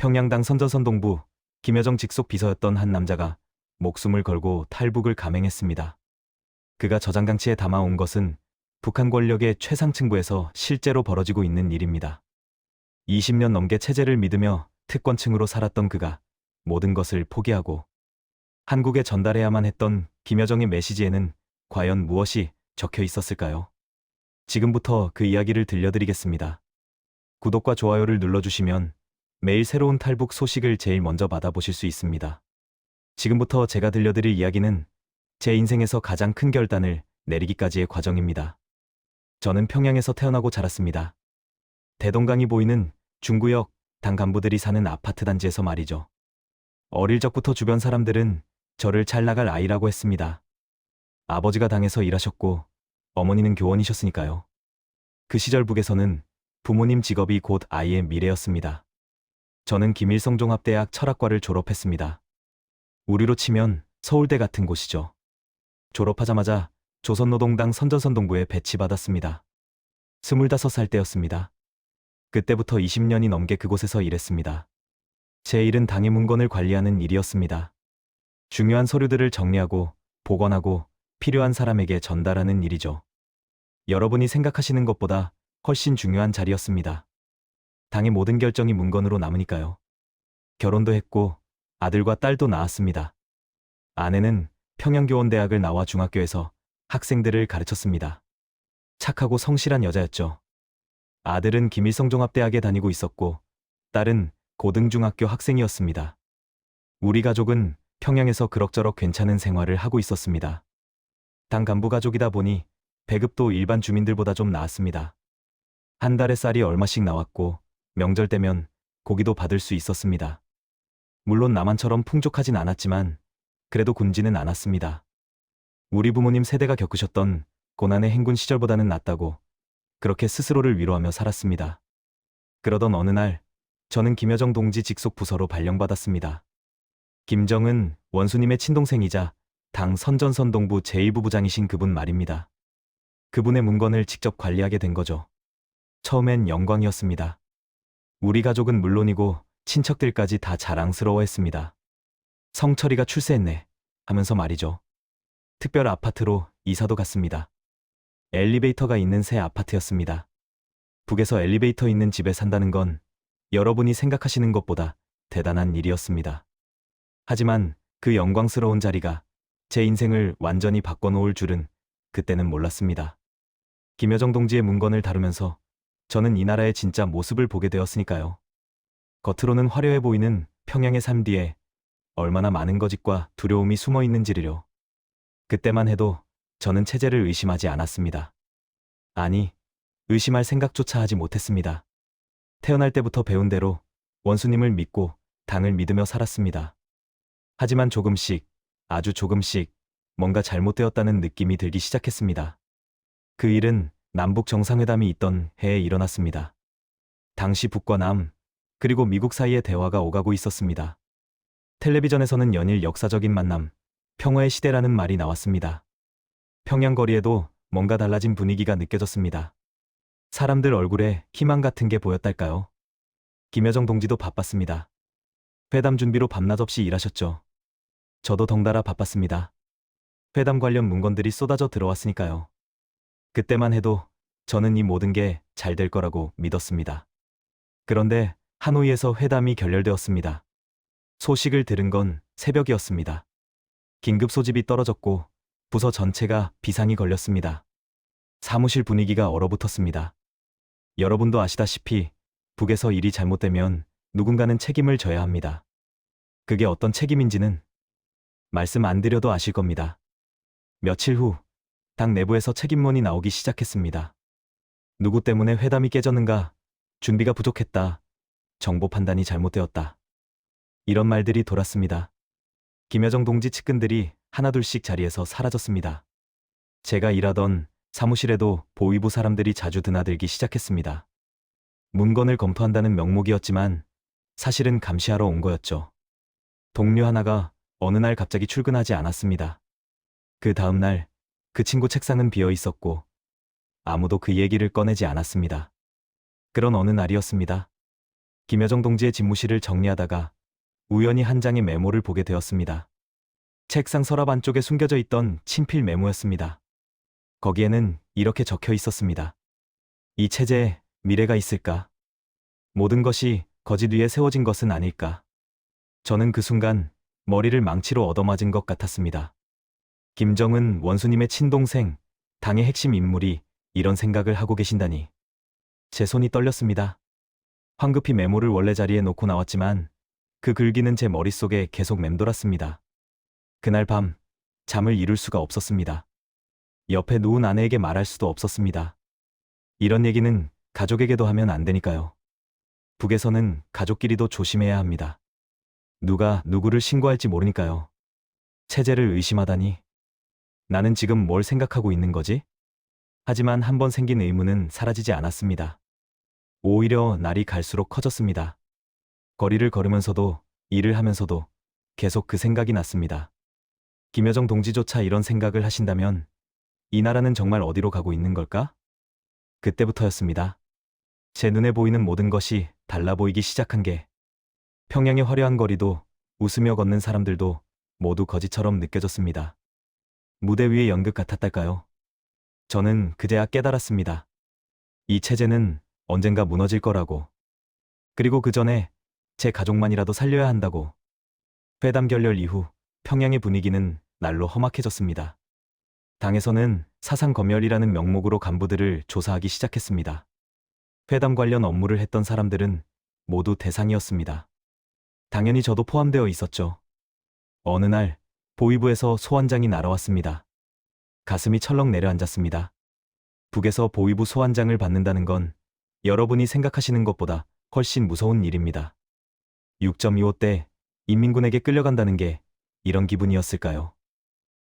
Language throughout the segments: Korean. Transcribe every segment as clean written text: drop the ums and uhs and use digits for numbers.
평양당 선전선동부 김여정 직속 비서였던 한 남자가 목숨을 걸고 탈북을 감행했습니다. 그가 저장장치에 담아온 것은 북한 권력의 최상층부에서 실제로 벌어지고 있는 일입니다. 20년 넘게 체제를 믿으며 특권층으로 살았던 그가 모든 것을 포기하고 한국에 전달해야만 했던 김여정의 메시지에는 과연 무엇이 적혀 있었을까요? 지금부터 그 이야기를 들려드리겠습니다. 구독과 좋아요를 눌러주시면 매일 새로운 탈북 소식을 제일 먼저 받아보실 수 있습니다. 지금부터 제가 들려드릴 이야기는 제 인생에서 가장 큰 결단을 내리기까지의 과정입니다. 저는 평양에서 태어나고 자랐습니다. 대동강이 보이는 중구역 당 간부들이 사는 아파트 단지에서 말이죠. 어릴 적부터 주변 사람들은 저를 잘 나갈 아이라고 했습니다. 아버지가 당에서 일하셨고 어머니는 교원이셨으니까요. 그 시절 북에서는 부모님 직업이 곧 아이의 미래였습니다. 저는 김일성종합대학 철학과를 졸업했습니다. 우리로 치면 서울대 같은 곳이죠. 졸업하자마자 조선노동당 선전선동부에 배치받았습니다. 25살 때였습니다. 그때부터 20년이 넘게 그곳에서 일했습니다. 제 일은 당의 문건을 관리하는 일이었습니다. 중요한 서류들을 정리하고 보관하고 필요한 사람에게 전달하는 일이죠. 여러분이 생각하시는 것보다 훨씬 중요한 자리였습니다. 당의 모든 결정이 문건으로 남으니까요. 결혼도 했고 아들과 딸도 낳았습니다. 아내는 평양교원대학을 나와 중학교에서 학생들을 가르쳤습니다. 착하고 성실한 여자였죠. 아들은 김일성종합대학에 다니고 있었고 딸은 고등중학교 학생이었습니다. 우리 가족은 평양에서 그럭저럭 괜찮은 생활을 하고 있었습니다. 당 간부 가족이다 보니 배급도 일반 주민들보다 좀 나았습니다. 한 달에 쌀이 얼마씩 나왔고 명절 때면 고기도 받을 수 있었습니다. 물론 남한처럼 풍족하진 않았지만 그래도 굶지는 않았습니다. 우리 부모님 세대가 겪으셨던 고난의 행군 시절보다는 낫다고 그렇게 스스로를 위로하며 살았습니다. 그러던 어느 날 저는 김여정 동지 직속 부서로 발령받았습니다. 김정은 원수님의 친동생이자 당 선전선동부 제1부부장이신 그분 말입니다. 그분의 문건을 직접 관리하게 된 거죠. 처음엔 영광이었습니다. 우리 가족은 물론이고 친척들까지 다 자랑스러워했습니다. 성철이가 출세했네 하면서 말이죠. 특별 아파트로 이사도 갔습니다. 엘리베이터가 있는 새 아파트였습니다. 북에서 엘리베이터 있는 집에 산다는 건 여러분이 생각하시는 것보다 대단한 일이었습니다. 하지만 그 영광스러운 자리가 제 인생을 완전히 바꿔놓을 줄은 그때는 몰랐습니다. 김여정 동지의 문건을 다루면서 저는 이 나라의 진짜 모습을 보게 되었으니까요. 겉으로는 화려해 보이는 평양의 삶 뒤에 얼마나 많은 거짓과 두려움이 숨어 있는지를요. 그때만 해도 저는 체제를 의심하지 않았습니다. 아니, 의심할 생각조차 하지 못했습니다. 태어날 때부터 배운 대로 원수님을 믿고 당을 믿으며 살았습니다. 하지만 조금씩, 아주 조금씩 뭔가 잘못되었다는 느낌이 들기 시작했습니다. 그 일은 남북 정상회담이 있던 해에 일어났습니다. 당시 북과 남, 그리고 미국 사이의 대화가 오가고 있었습니다. 텔레비전에서는 연일 역사적인 만남, 평화의 시대라는 말이 나왔습니다. 평양 거리에도 뭔가 달라진 분위기가 느껴졌습니다. 사람들 얼굴에 희망 같은 게 보였달까요? 김여정 동지도 바빴습니다. 회담 준비로 밤낮 없이 일하셨죠. 저도 덩달아 바빴습니다. 회담 관련 문건들이 쏟아져 들어왔으니까요. 그때만 해도 저는 이 모든 게 잘 될 거라고 믿었습니다. 그런데 하노이에서 회담이 결렬되었습니다. 소식을 들은 건 새벽이었습니다. 긴급 소집이 떨어졌고 부서 전체가 비상이 걸렸습니다. 사무실 분위기가 얼어붙었습니다. 여러분도 아시다시피 북에서 일이 잘못되면 누군가는 책임을 져야 합니다. 그게 어떤 책임인지는 말씀 안 드려도 아실 겁니다. 며칠 후 당 내부에서 책임론이 나오기 시작했습니다. 누구 때문에 회담이 깨졌는가? 준비가 부족했다. 정보 판단이 잘못되었다. 이런 말들이 돌았습니다. 김여정 동지 측근들이 하나둘씩 자리에서 사라졌습니다. 제가 일하던 사무실에도 보위부 사람들이 자주 드나들기 시작했습니다. 문건을 검토한다는 명목이었지만 사실은 감시하러 온 거였죠. 동료 하나가 어느 날 갑자기 출근하지 않았습니다. 그 다음 날 그 친구 책상은 비어 있었고 아무도 그 얘기를 꺼내지 않았습니다. 그런 어느 날이었습니다. 김여정 동지의 집무실을 정리하다가 우연히 한 장의 메모를 보게 되었습니다. 책상 서랍 안쪽에 숨겨져 있던 친필 메모였습니다. 거기에는 이렇게 적혀 있었습니다. 이 체제에 미래가 있을까? 모든 것이 거짓 위에 세워진 것은 아닐까? 저는 그 순간 머리를 망치로 얻어맞은 것 같았습니다. 김정은 원수님의 친동생, 당의 핵심 인물이 이런 생각을 하고 계신다니. 제 손이 떨렸습니다. 황급히 메모를 원래 자리에 놓고 나왔지만 그 글귀는 제 머릿속에 계속 맴돌았습니다. 그날 밤 잠을 이룰 수가 없었습니다. 옆에 누운 아내에게 말할 수도 없었습니다. 이런 얘기는 가족에게도 하면 안 되니까요. 북에서는 가족끼리도 조심해야 합니다. 누가 누구를 신고할지 모르니까요. 체제를 의심하다니. 나는 지금 뭘 생각하고 있는 거지? 하지만 한번 생긴 의문은 사라지지 않았습니다. 오히려 날이 갈수록 커졌습니다. 거리를 걸으면서도 일을 하면서도 계속 그 생각이 났습니다. 김여정 동지조차 이런 생각을 하신다면 이 나라는 정말 어디로 가고 있는 걸까? 그때부터였습니다. 제 눈에 보이는 모든 것이 달라 보이기 시작한 게 평양의 화려한 거리도 웃으며 걷는 사람들도 모두 거지처럼 느껴졌습니다. 무대 위의 연극 같았달까요? 저는 그제야 깨달았습니다. 이 체제는 언젠가 무너질 거라고. 그리고 그 전에 제 가족만이라도 살려야 한다고. 회담 결렬 이후 평양의 분위기는 날로 험악해졌습니다. 당에서는 사상검열이라는 명목으로 간부들을 조사하기 시작했습니다. 회담 관련 업무를 했던 사람들은 모두 대상이었습니다. 당연히 저도 포함되어 있었죠. 어느 날 보위부에서 소환장이 날아왔습니다. 가슴이 철렁 내려앉았습니다. 북에서 보위부 소환장을 받는다는 건 여러분이 생각하시는 것보다 훨씬 무서운 일입니다. 6.25 때 인민군에게 끌려간다는 게 이런 기분이었을까요?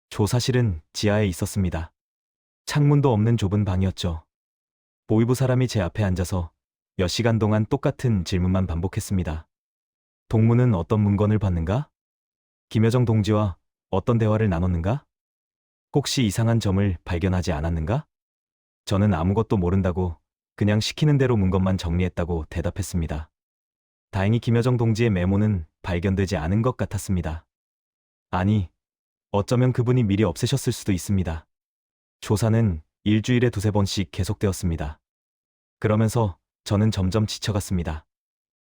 조사실은 지하에 있었습니다. 창문도 없는 좁은 방이었죠. 보위부 사람이 제 앞에 앉아서 몇 시간 동안 똑같은 질문만 반복했습니다. 동무는 어떤 문건을 봤는가? 김여정 동지와 어떤 대화를 나눴는가? 혹시 이상한 점을 발견하지 않았는가? 저는 아무것도 모른다고 그냥 시키는 대로 문건만 정리했다고 대답했습니다. 다행히 김여정 동지의 메모는 발견되지 않은 것 같았습니다. 아니, 어쩌면 그분이 미리 없애셨을 수도 있습니다. 조사는 일주일에 두세 번씩 계속되었습니다. 그러면서 저는 점점 지쳐갔습니다.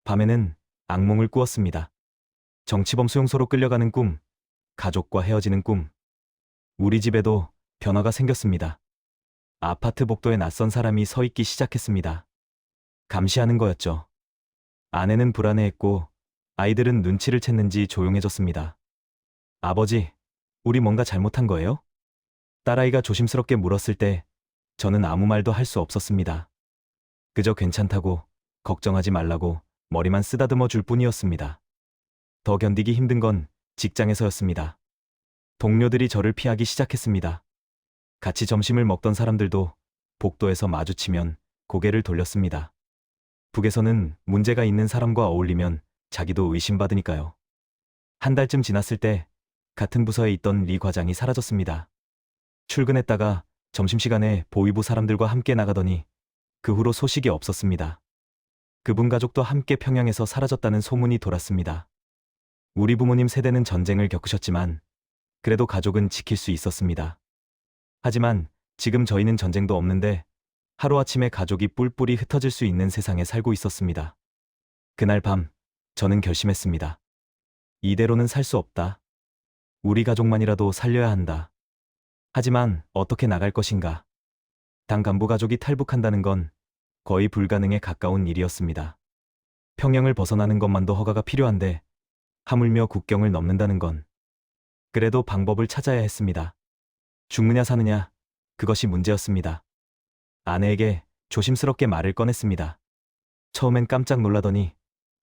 밤에는 악몽을 꾸었습니다. 정치범 수용소로 끌려가는 꿈, 가족과 헤어지는 꿈. 우리 집에도 변화가 생겼습니다. 아파트 복도에 낯선 사람이 서 있기 시작했습니다. 감시하는 거였죠. 아내는 불안해했고 아이들은 눈치를 챘는지 조용해졌습니다. 아버지, 우리 뭔가 잘못한 거예요? 딸아이가 조심스럽게 물었을 때 저는 아무 말도 할 수 없었습니다. 그저 괜찮다고, 걱정하지 말라고 머리만 쓰다듬어 줄 뿐이었습니다. 더 견디기 힘든 건 직장에서였습니다. 동료들이 저를 피하기 시작했습니다. 같이 점심을 먹던 사람들도 복도에서 마주치면 고개를 돌렸습니다. 북에서는 문제가 있는 사람과 어울리면 자기도 의심받으니까요. 한 달쯤 지났을 때 같은 부서에 있던 리 과장이 사라졌습니다. 출근했다가 점심시간에 보위부 사람들과 함께 나가더니 그 후로 소식이 없었습니다. 그분 가족도 함께 평양에서 사라졌다는 소문이 돌았습니다. 우리 부모님 세대는 전쟁을 겪으셨지만 그래도 가족은 지킬 수 있었습니다. 하지만 지금 저희는 전쟁도 없는데 하루아침에 가족이 뿔뿔이 흩어질 수 있는 세상에 살고 있었습니다. 그날 밤 저는 결심했습니다. 이대로는 살 수 없다. 우리 가족만이라도 살려야 한다. 하지만 어떻게 나갈 것인가? 당 간부 가족이 탈북한다는 건 거의 불가능에 가까운 일이었습니다. 평양을 벗어나는 것만도 허가가 필요한데 하물며 국경을 넘는다는 건. 그래도 방법을 찾아야 했습니다. 죽느냐 사느냐, 그것이 문제였습니다. 아내에게 조심스럽게 말을 꺼냈습니다. 처음엔 깜짝 놀라더니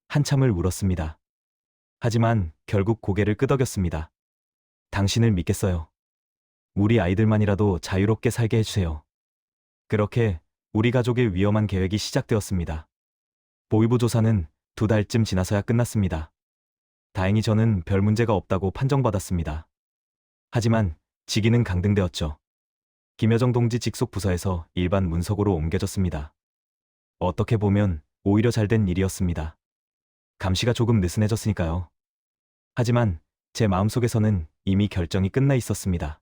한참을 울었습니다. 하지만 결국 고개를 끄덕였습니다. 당신을 믿겠어요. 우리 아이들만이라도 자유롭게 살게 해주세요. 그렇게 우리 가족의 위험한 계획이 시작되었습니다. 보위부 조사는 2달쯤 지나서야 끝났습니다. 다행히 저는 별 문제가 없다고 판정받았습니다. 하지만 직위는 강등되었죠. 김여정 동지 직속 부서에서 일반 문서고로 옮겨졌습니다. 어떻게 보면 오히려 잘된 일이었습니다. 감시가 조금 느슨해졌으니까요. 하지만 제 마음속에서는 이미 결정이 끝나 있었습니다.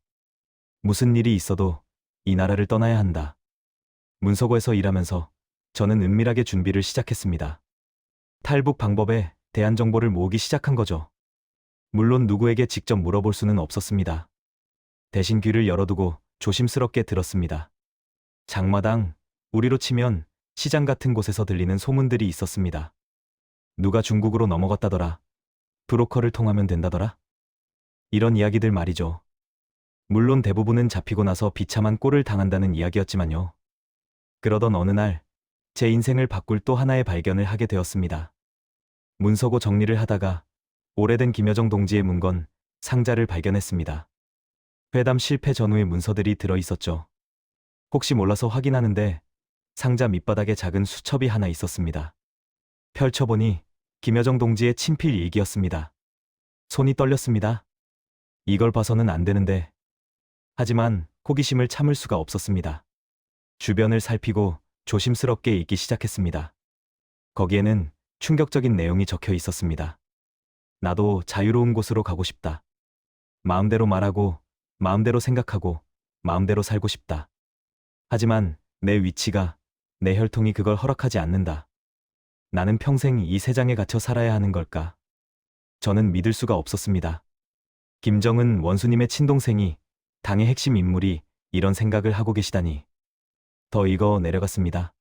무슨 일이 있어도 이 나라를 떠나야 한다. 문서고에서 일하면서 저는 은밀하게 준비를 시작했습니다. 탈북 방법에 대한 정보를 모으기 시작한 거죠. 물론 누구에게 직접 물어볼 수는 없었습니다. 대신 귀를 열어두고 조심스럽게 들었습니다. 장마당, 우리로 치면 시장 같은 곳에서 들리는 소문들이 있었습니다. 누가 중국으로 넘어갔다더라. 브로커를 통하면 된다더라. 이런 이야기들 말이죠. 물론 대부분은 잡히고 나서 비참한 꼴을 당한다는 이야기였지만요. 그러던 어느 날, 제 인생을 바꿀 또 하나의 발견을 하게 되었습니다. 문서고 정리를 하다가 오래된 김여정 동지의 문건, 상자를 발견했습니다. 회담 실패 전후의 문서들이 들어 있었죠. 혹시 몰라서 확인하는데 상자 밑바닥에 작은 수첩이 하나 있었습니다. 펼쳐보니 김여정 동지의 친필 일기였습니다. 손이 떨렸습니다. 이걸 봐서는 안 되는데. 하지만 호기심을 참을 수가 없었습니다. 주변을 살피고 조심스럽게 읽기 시작했습니다. 거기에는 충격적인 내용이 적혀 있었습니다. 나도 자유로운 곳으로 가고 싶다. 마음대로 말하고, 마음대로 생각하고, 마음대로 살고 싶다. 하지만 내 위치가, 내 혈통이 그걸 허락하지 않는다. 나는 평생 이 세상에 갇혀 살아야 하는 걸까? 저는 믿을 수가 없었습니다. 김정은 원수님의 친동생이, 당의 핵심 인물이 이런 생각을 하고 계시다니. 더 읽어 내려갔습니다.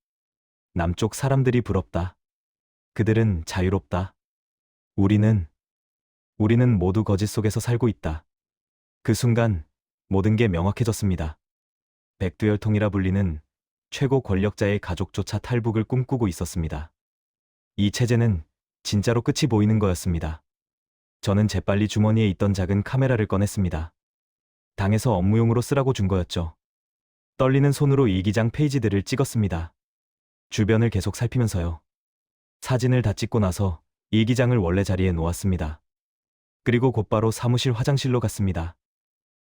남쪽 사람들이 부럽다. 그들은 자유롭다. 우리는 모두 거짓 속에서 살고 있다. 그 순간 모든 게 명확해졌습니다. 백두혈통이라 불리는 최고 권력자의 가족조차 탈북을 꿈꾸고 있었습니다. 이 체제는 진짜로 끝이 보이는 거였습니다. 저는 재빨리 주머니에 있던 작은 카메라를 꺼냈습니다. 당에서 업무용으로 쓰라고 준 거였죠. 떨리는 손으로 일기장 페이지들을 찍었습니다. 주변을 계속 살피면서요. 사진을 다 찍고 나서 일기장을 원래 자리에 놓았습니다. 그리고 곧바로 사무실 화장실로 갔습니다.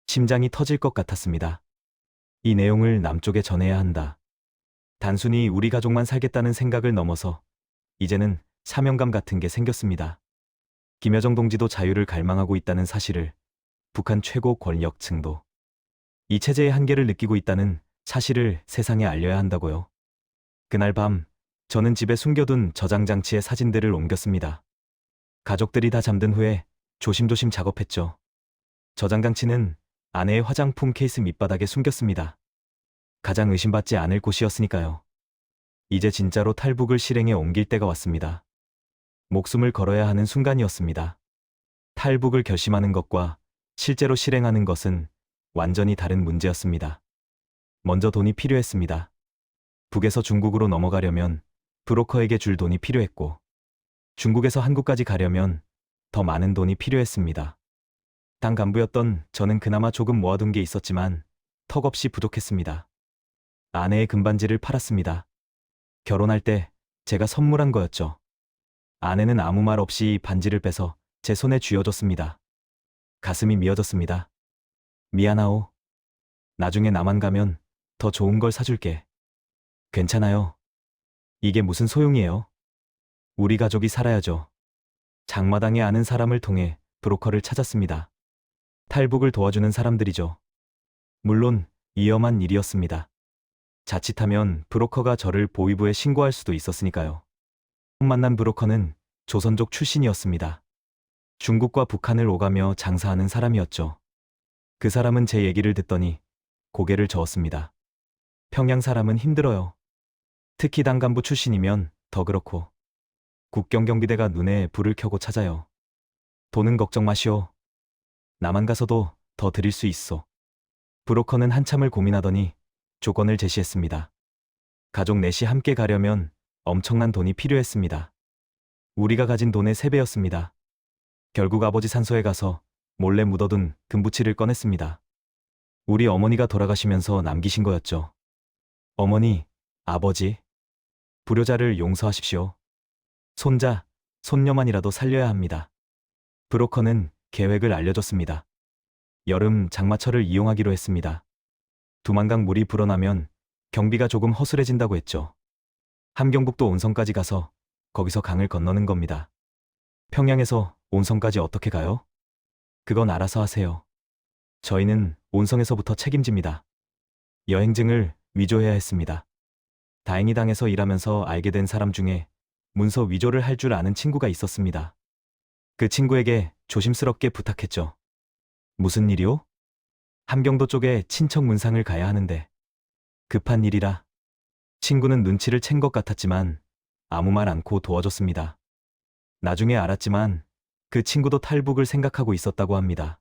심장이 터질 것 같았습니다. 이 내용을 남쪽에 전해야 한다. 단순히 우리 가족만 살겠다는 생각을 넘어서 이제는 사명감 같은 게 생겼습니다. 김여정 동지도 자유를 갈망하고 있다는 사실을, 북한 최고 권력층도 이 체제의 한계를 느끼고 있다는 사실을 세상에 알려야 한다고요. 그날 밤 저는 집에 숨겨둔 저장 장치의 사진들을 옮겼습니다. 가족들이 다 잠든 후에 조심조심 작업했죠. 저장 장치는 아내의 화장품 케이스 밑바닥에 숨겼습니다. 가장 의심받지 않을 곳이었으니까요. 이제 진짜로 탈북을 실행에 옮길 때가 왔습니다. 목숨을 걸어야 하는 순간이었습니다. 탈북을 결심하는 것과 실제로 실행하는 것은 완전히 다른 문제였습니다. 먼저 돈이 필요했습니다. 북에서 중국으로 넘어가려면 브로커에게 줄 돈이 필요했고, 중국에서 한국까지 가려면 더 많은 돈이 필요했습니다. 당 간부였던 저는 그나마 조금 모아둔 게 있었지만 턱없이 부족했습니다. 아내의 금반지를 팔았습니다. 결혼할 때 제가 선물한 거였죠. 아내는 아무 말 없이 반지를 빼서 제 손에 쥐어줬습니다. 가슴이 미어졌습니다. 미안하오. 나중에 나만 가면 더 좋은 걸 사줄게. 괜찮아요. 이게 무슨 소용이에요? 우리 가족이 살아야죠. 장마당에 아는 사람을 통해 브로커를 찾았습니다. 탈북을 도와주는 사람들이죠. 물론 위험한 일이었습니다. 자칫하면 브로커가 저를 보위부에 신고할 수도 있었으니까요. 만난 브로커는 조선족 출신이었습니다. 중국과 북한을 오가며 장사하는 사람이었죠. 그 사람은 제 얘기를 듣더니 고개를 저었습니다. 평양 사람은 힘들어요. 특히 당 간부 출신이면 더 그렇고. 국경경비대가 눈에 불을 켜고 찾아요. 돈은 걱정 마시오. 나만 가서도 더 드릴 수 있어. 브로커는 한참을 고민하더니 조건을 제시했습니다. 가족 넷이 함께 가려면 엄청난 돈이 필요했습니다. 우리가 가진 돈의 3배였습니다. 결국 아버지 산소에 가서 몰래 묻어둔 금부치를 꺼냈습니다. 우리 어머니가 돌아가시면서 남기신 거였죠. 어머니, 아버지, 불효자를 용서하십시오. 손자, 손녀만이라도 살려야 합니다. 브로커는 계획을 알려줬습니다. 여름 장마철을 이용하기로 했습니다. 두만강 물이 불어나면 경비가 조금 허술해진다고 했죠. 함경북도 온성까지 가서 거기서 강을 건너는 겁니다. 평양에서 온성까지 어떻게 가요? 그건 알아서 하세요. 저희는 온성에서부터 책임집니다. 여행증을 위조해야 했습니다. 다행히 당에서 일하면서 알게 된 사람 중에 문서 위조를 할 줄 아는 친구가 있었습니다. 그 친구에게 조심스럽게 부탁했죠. 무슨 일이요? 함경도 쪽에 친척 문상을 가야 하는데. 급한 일이라. 친구는 눈치를 챈 것 같았지만 아무 말 않고 도와줬습니다. 나중에 알았지만 그 친구도 탈북을 생각하고 있었다고 합니다.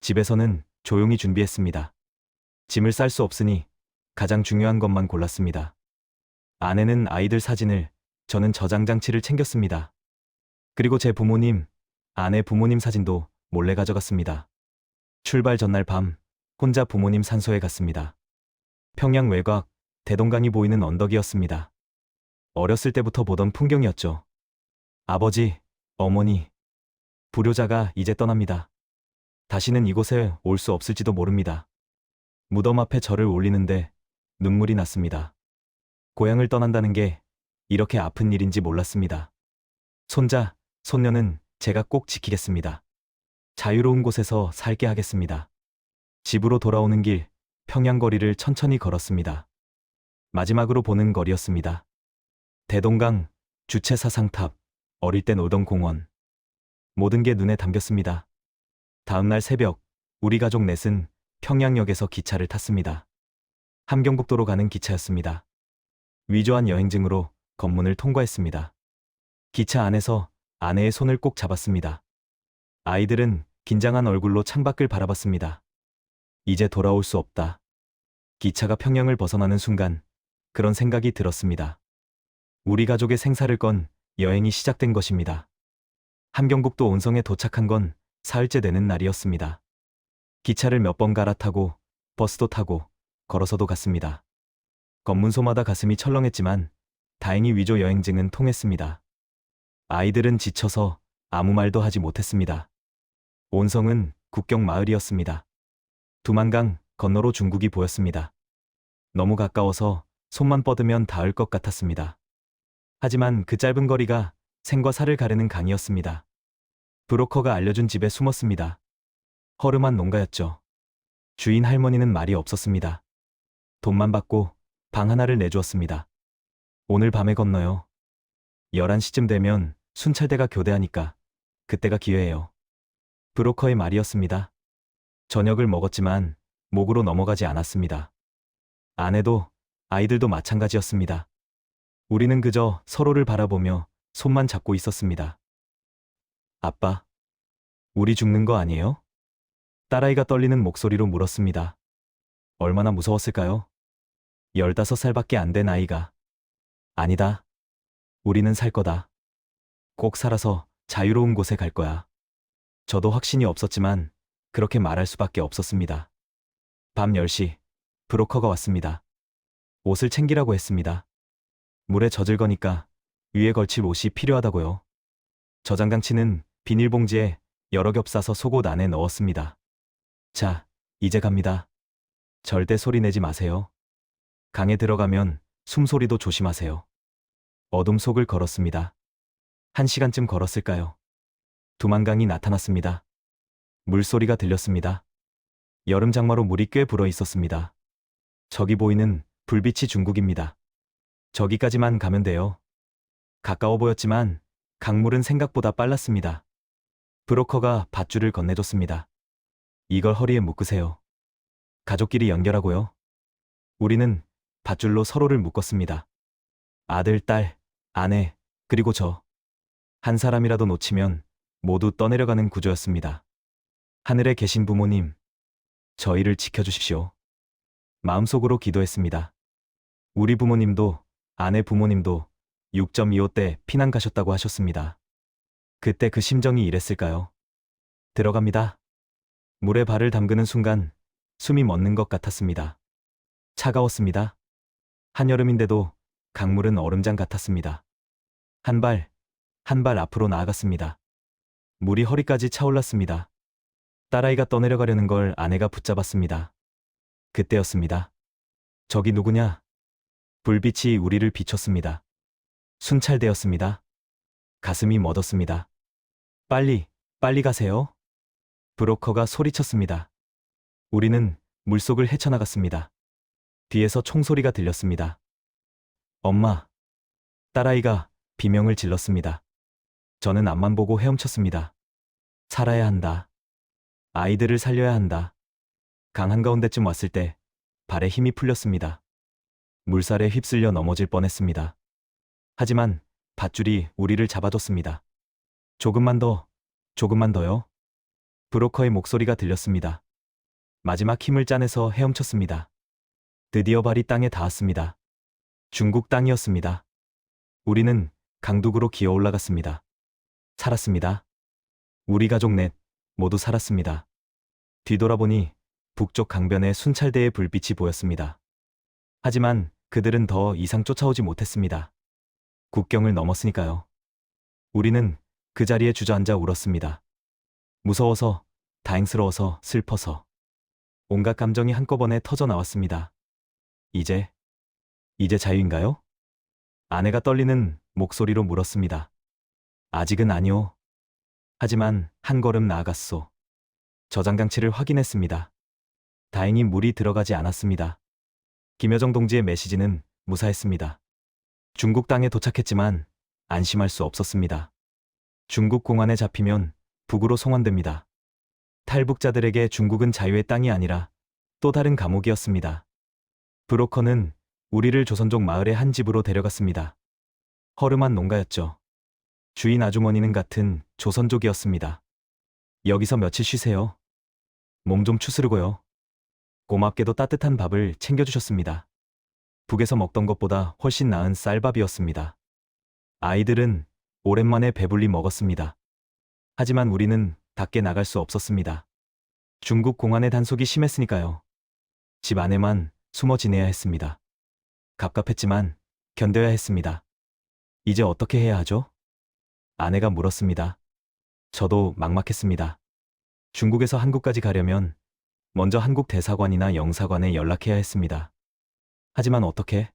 집에서는 조용히 준비했습니다. 짐을 쌀 수 없으니 가장 중요한 것만 골랐습니다. 아내는 아이들 사진을, 저는 저장 장치를 챙겼습니다. 그리고 제 부모님, 아내 부모님 사진도 몰래 가져갔습니다. 출발 전날 밤, 혼자 부모님 산소에 갔습니다. 평양 외곽, 대동강이 보이는 언덕이었습니다. 어렸을 때부터 보던 풍경이었죠. 아버지, 어머니, 불효자가 이제 떠납니다. 다시는 이곳에 올 수 없을지도 모릅니다. 무덤 앞에 절을 올리는데 눈물이 났습니다. 고향을 떠난다는 게 이렇게 아픈 일인지 몰랐습니다. 손자, 손녀는 제가 꼭 지키겠습니다. 자유로운 곳에서 살게 하겠습니다. 집으로 돌아오는 길, 평양거리를 천천히 걸었습니다. 마지막으로 보는 거리였습니다. 대동강, 주체사상탑, 어릴 때 놀던 공원. 모든 게 눈에 담겼습니다. 다음날 새벽, 우리 가족 넷은 평양역에서 기차를 탔습니다. 함경북도로 가는 기차였습니다. 위조한 여행증으로 검문을 통과했습니다. 기차 안에서 아내의 손을 꼭 잡았습니다. 아이들은 긴장한 얼굴로 창밖을 바라봤습니다. 이제 돌아올 수 없다. 기차가 평양을 벗어나는 순간 그런 생각이 들었습니다. 우리 가족의 생사를 건 여행이 시작된 것입니다. 함경북도 온성에 도착한 건 사흘째 되는 날이었습니다. 기차를 몇 번 갈아타고 버스도 타고 걸어서도 갔습니다. 검문소마다 가슴이 철렁했지만 다행히 위조 여행증은 통했습니다. 아이들은 지쳐서 아무 말도 하지 못했습니다. 온성은 국경 마을이었습니다. 두만강 건너로 중국이 보였습니다. 너무 가까워서 손만 뻗으면 닿을 것 같았습니다. 하지만 그 짧은 거리가 생과 사를 가르는 강이었습니다. 브로커가 알려준 집에 숨었습니다. 허름한 농가였죠. 주인 할머니는 말이 없었습니다. 돈만 받고 방 하나를 내주었습니다. 오늘 밤에 건너요. 11시쯤 되면 순찰대가 교대하니까 그때가 기회예요. 브로커의 말이었습니다. 저녁을 먹었지만 목으로 넘어가지 않았습니다. 아내도 아이들도 마찬가지였습니다. 우리는 그저 서로를 바라보며 손만 잡고 있었습니다. 아빠, 우리 죽는 거 아니에요? 딸아이가 떨리는 목소리로 물었습니다. 얼마나 무서웠을까요? 15살밖에 안 된 아이가. 아니다. 우리는 살 거다. 꼭 살아서 자유로운 곳에 갈 거야. 저도 확신이 없었지만 그렇게 말할 수밖에 없었습니다. 밤 10시, 브로커가 왔습니다. 옷을 챙기라고 했습니다. 물에 젖을 거니까 위에 걸칠 옷이 필요하다고요. 저장장치는 비닐봉지에 여러 겹 싸서 속옷 안에 넣었습니다. 자, 이제 갑니다. 절대 소리 내지 마세요. 강에 들어가면 숨소리도 조심하세요. 어둠 속을 걸었습니다. 1시간쯤 걸었을까요? 두만강이 나타났습니다. 물소리가 들렸습니다. 여름 장마로 물이 꽤 불어 있었습니다. 저기 보이는 불빛이 중국입니다. 저기까지만 가면 돼요. 가까워 보였지만 강물은 생각보다 빨랐습니다. 브로커가 밧줄을 건네줬습니다. 이걸 허리에 묶으세요. 가족끼리 연결하고요. 우리는 밧줄로 서로를 묶었습니다. 아들, 딸, 아내, 그리고 저. 한 사람이라도 놓치면 모두 떠내려가는 구조였습니다. 하늘에 계신 부모님, 저희를 지켜주십시오. 마음속으로 기도했습니다. 우리 부모님도 아내 부모님도 6.25때 피난 가셨다고 하셨습니다. 그때 그 심정이 이랬을까요? 들어갑니다. 물에 발을 담그는 순간 숨이 멎는 것 같았습니다. 차가웠습니다. 한여름인데도 강물은 얼음장 같았습니다. 한 발, 한 발 앞으로 나아갔습니다. 물이 허리까지 차올랐습니다. 딸아이가 떠내려가려는 걸 아내가 붙잡았습니다. 그때였습니다. 저기 누구냐? 불빛이 우리를 비췄습니다. 순찰대였습니다. 가슴이 멎었습니다. 빨리 가세요. 브로커가 소리쳤습니다. 우리는 물속을 헤쳐나갔습니다. 뒤에서 총소리가 들렸습니다. 엄마. 딸아이가 비명을 질렀습니다. 저는 앞만 보고 헤엄쳤습니다. 살아야 한다. 아이들을 살려야 한다. 강 한가운데쯤 왔을 때 발에 힘이 풀렸습니다. 물살에 휩쓸려 넘어질 뻔했습니다. 하지만 밧줄이 우리를 잡아줬습니다. 조금만 더요. 브로커의 목소리가 들렸습니다. 마지막 힘을 짜내서 헤엄쳤습니다. 드디어 발이 땅에 닿았습니다. 중국 땅이었습니다. 우리는 강둑으로 기어 올라갔습니다. 살았습니다. 우리 가족 넷 모두 살았습니다. 뒤돌아보니 북쪽 강변에 순찰대의 불빛이 보였습니다. 하지만 그들은 더 이상 쫓아오지 못했습니다. 국경을 넘었으니까요. 우리는 그 자리에 주저앉아 울었습니다. 무서워서, 다행스러워서, 슬퍼서. 온갖 감정이 한꺼번에 터져 나왔습니다. 이제 자유인가요? 아내가 떨리는 목소리로 물었습니다. 아직은 아니오. 하지만 한 걸음 나아갔소. 저장장치를 확인했습니다. 다행히 물이 들어가지 않았습니다. 김여정 동지의 메시지는 무사했습니다. 중국 땅에 도착했지만 안심할 수 없었습니다. 중국 공안에 잡히면 북으로 송환됩니다. 탈북자들에게 중국은 자유의 땅이 아니라 또 다른 감옥이었습니다. 브로커는 우리를 조선족 마을의 한 집으로 데려갔습니다. 허름한 농가였죠. 주인 아주머니는 같은 조선족이었습니다. 여기서 며칠 쉬세요. 몸 좀 추스르고요. 고맙게도 따뜻한 밥을 챙겨주셨습니다. 북에서 먹던 것보다 훨씬 나은 쌀밥이었습니다. 아이들은 오랜만에 배불리 먹었습니다. 하지만 우리는 밖에 나갈 수 없었습니다. 중국 공안의 단속이 심했으니까요. 집 안에만 숨어 지내야 했습니다. 갑갑했지만 견뎌야 했습니다. 이제 어떻게 해야 하죠? 아내가 물었습니다. 저도 막막했습니다. 중국에서 한국까지 가려면 먼저 한국 대사관이나 영사관에 연락해야 했습니다. 하지만 어떻게?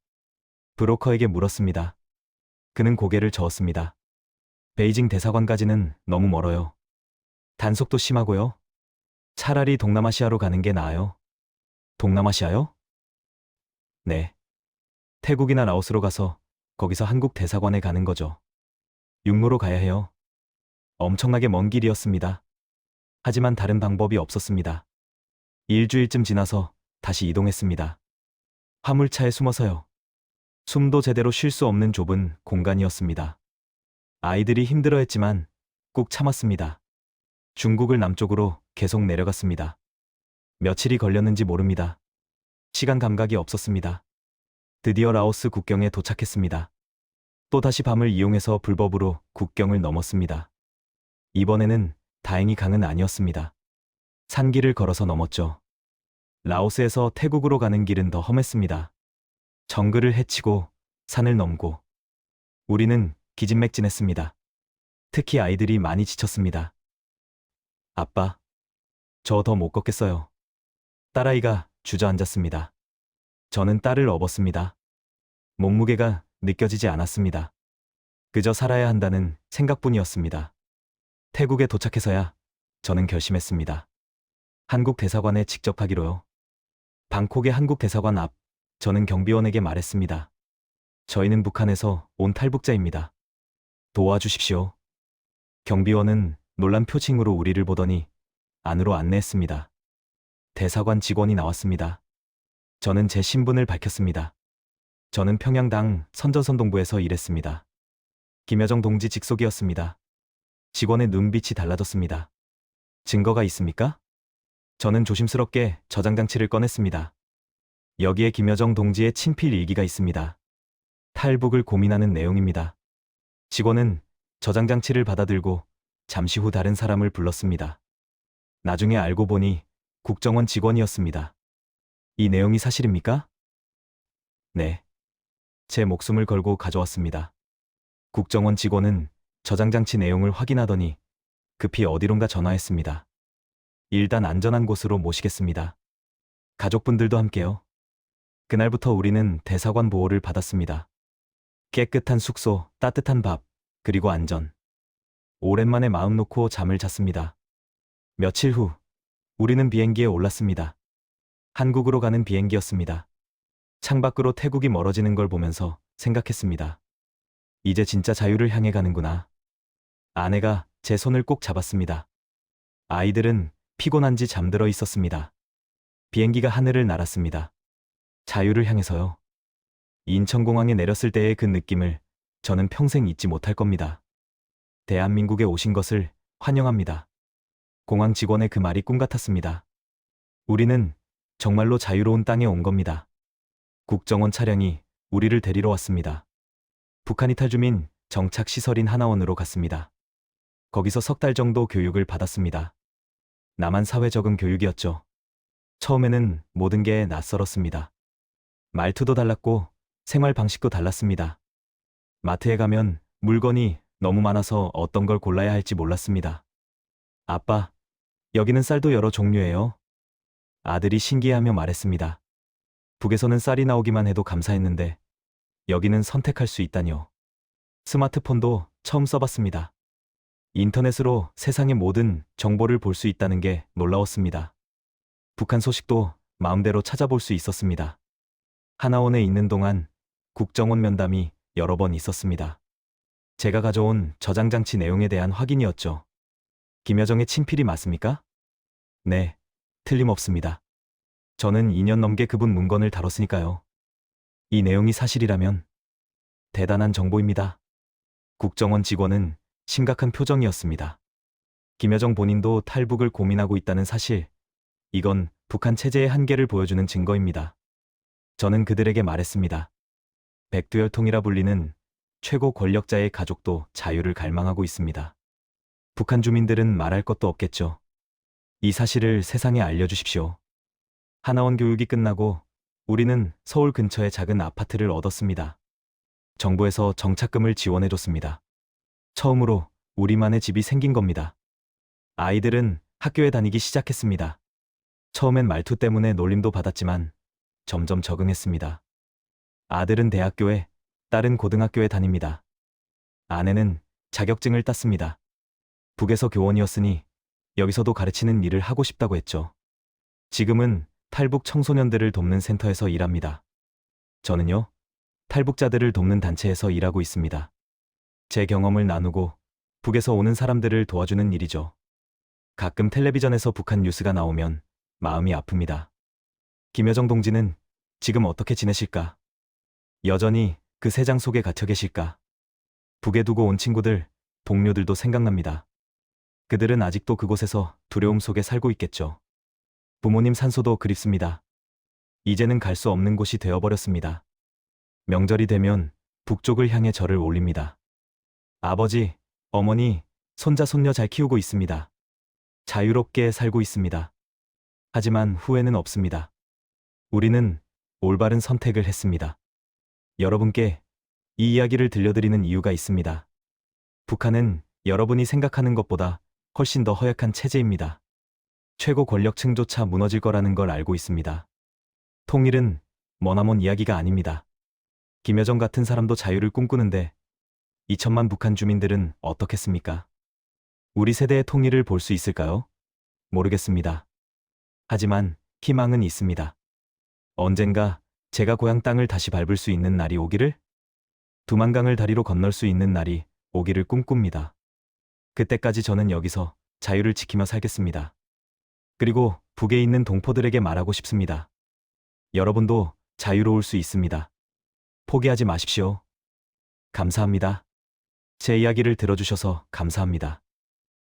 브로커에게 물었습니다. 그는 고개를 저었습니다. 베이징 대사관까지는 너무 멀어요. 단속도 심하고요. 차라리 동남아시아로 가는 게 나아요. 동남아시아요? 네. 태국이나 라오스로 가서 거기서 한국 대사관에 가는 거죠. 육로로 가야 해요. 엄청나게 먼 길이었습니다. 하지만 다른 방법이 없었습니다. 일주일쯤 지나서 다시 이동했습니다. 화물차에 숨어서요. 숨도 제대로 쉴 수 없는 좁은 공간이었습니다. 아이들이 힘들어했지만 꾹 참았습니다. 중국을 남쪽으로 계속 내려갔습니다. 며칠이 걸렸는지 모릅니다. 시간 감각이 없었습니다. 드디어 라오스 국경에 도착했습니다. 또다시 밤을 이용해서 불법으로 국경을 넘었습니다. 이번에는 다행히 강은 아니었습니다. 산길을 걸어서 넘었죠. 라오스에서 태국으로 가는 길은 더 험했습니다. 정글을 헤치고 산을 넘고 우리는 기진맥진했습니다. 특히 아이들이 많이 지쳤습니다. 아빠, 저 더 못 걷겠어요. 딸아이가 주저앉았습니다. 저는 딸을 업었습니다. 몸무게가 느껴지지 않았습니다. 그저 살아야 한다는 생각뿐이었습니다. 태국에 도착해서야 저는 결심했습니다. 한국 대사관에 직접 가기로요. 방콕의 한국 대사관 앞, 저는 경비원에게 말했습니다. 저희는 북한에서 온 탈북자입니다. 도와주십시오. 경비원은 놀란 표情으로 우리를 보더니 안으로 안내했습니다. 대사관 직원이 나왔습니다. 저는 제 신분을 밝혔습니다. 저는 평양당 선전선동부에서 일했습니다. 김여정 동지 직속이었습니다. 직원의 눈빛이 달라졌습니다. 증거가 있습니까? 저는 조심스럽게 저장장치를 꺼냈습니다. 여기에 김여정 동지의 친필 일기가 있습니다. 탈북을 고민하는 내용입니다. 직원은 저장장치를 받아들고 잠시 후 다른 사람을 불렀습니다. 나중에 알고 보니 국정원 직원이었습니다. 이 내용이 사실입니까? 네. 제 목숨을 걸고 가져왔습니다. 국정원 직원은 저장장치 내용을 확인하더니 급히 어디론가 전화했습니다. 일단 안전한 곳으로 모시겠습니다. 가족분들도 함께요. 그날부터 우리는 대사관 보호를 받았습니다. 깨끗한 숙소, 따뜻한 밥, 그리고 안전. 오랜만에 마음 놓고 잠을 잤습니다. 며칠 후, 우리는 비행기에 올랐습니다. 한국으로 가는 비행기였습니다. 창밖으로 태국이 멀어지는 걸 보면서 생각했습니다. 이제 진짜 자유를 향해 가는구나. 아내가 제 손을 꼭 잡았습니다. 아이들은 피곤한지 잠들어 있었습니다. 비행기가 하늘을 날았습니다. 자유를 향해서요. 인천공항에 내렸을 때의 그 느낌을 저는 평생 잊지 못할 겁니다. 대한민국에 오신 것을 환영합니다. 공항 직원의 그 말이 꿈 같았습니다. 우리는 정말로 자유로운 땅에 온 겁니다. 국정원 차량이 우리를 데리러 왔습니다. 북한 이탈 주민 정착 시설인 하나원으로 갔습니다. 거기서 석 달 정도 교육을 받았습니다. 남한 사회 적응 교육이었죠. 처음에는 모든 게 낯설었습니다. 말투도 달랐고 생활 방식도 달랐습니다. 마트에 가면 물건이 너무 많아서 어떤 걸 골라야 할지 몰랐습니다. 아빠, 여기는 쌀도 여러 종류예요. 아들이 신기해하며 말했습니다. 북에서는 쌀이 나오기만 해도 감사했는데 여기는 선택할 수 있다뇨. 스마트폰도 처음 써봤습니다. 인터넷으로 세상의 모든 정보를 볼 수 있다는 게 놀라웠습니다. 북한 소식도 마음대로 찾아볼 수 있었습니다. 하나원에 있는 동안 국정원 면담이 여러 번 있었습니다. 제가 가져온 저장장치 내용에 대한 확인이었죠. 김여정의 친필이 맞습니까? 네, 틀림없습니다. 저는 2년 넘게 그분 문건을 다뤘으니까요. 이 내용이 사실이라면 대단한 정보입니다. 국정원 직원은 심각한 표정이었습니다. 김여정 본인도 탈북을 고민하고 있다는 사실, 이건 북한 체제의 한계를 보여주는 증거입니다. 저는 그들에게 말했습니다. 백두혈통이라 불리는 최고 권력자의 가족도 자유를 갈망하고 있습니다. 북한 주민들은 말할 것도 없겠죠. 이 사실을 세상에 알려주십시오. 하나원 교육이 끝나고 우리는 서울 근처의 작은 아파트를 얻었습니다. 정부에서 정착금을 지원해줬습니다. 처음으로 우리만의 집이 생긴 겁니다. 아이들은 학교에 다니기 시작했습니다. 처음엔 말투 때문에 놀림도 받았지만 점점 적응했습니다. 아들은 대학교에, 딸은 고등학교에 다닙니다. 아내는 자격증을 땄습니다. 북에서 교원이었으니 여기서도 가르치는 일을 하고 싶다고 했죠. 지금은 탈북 청소년들을 돕는 센터에서 일합니다. 저는요, 탈북자들을 돕는 단체에서 일하고 있습니다. 제 경험을 나누고 북에서 오는 사람들을 도와주는 일이죠. 가끔 텔레비전에서 북한 뉴스가 나오면 마음이 아픕니다. 김여정 동지는 지금 어떻게 지내실까? 여전히 그 세장 속에 갇혀 계실까? 북에 두고 온 친구들, 동료들도 생각납니다. 그들은 아직도 그곳에서 두려움 속에 살고 있겠죠. 부모님 산소도 그립습니다. 이제는 갈 수 없는 곳이 되어버렸습니다. 명절이 되면 북쪽을 향해 절을 올립니다. 아버지, 어머니, 손자, 손녀 잘 키우고 있습니다. 자유롭게 살고 있습니다. 하지만 후회는 없습니다. 우리는 올바른 선택을 했습니다. 여러분께 이 이야기를 들려드리는 이유가 있습니다. 북한은 여러분이 생각하는 것보다 훨씬 더 허약한 체제입니다. 최고 권력층조차 무너질 거라는 걸 알고 있습니다. 통일은 머나먼 이야기가 아닙니다. 김여정 같은 사람도 자유를 꿈꾸는데 2천만 북한 주민들은 어떻겠습니까? 우리 세대의 통일을 볼 수 있을까요? 모르겠습니다. 하지만 희망은 있습니다. 언젠가 제가 고향 땅을 다시 밟을 수 있는 날이 오기를? 두만강을 다리로 건널 수 있는 날이 오기를 꿈꿉니다. 그때까지 저는 여기서 자유를 지키며 살겠습니다. 그리고 북에 있는 동포들에게 말하고 싶습니다. 여러분도 자유로울 수 있습니다. 포기하지 마십시오. 감사합니다. 제 이야기를 들어주셔서 감사합니다.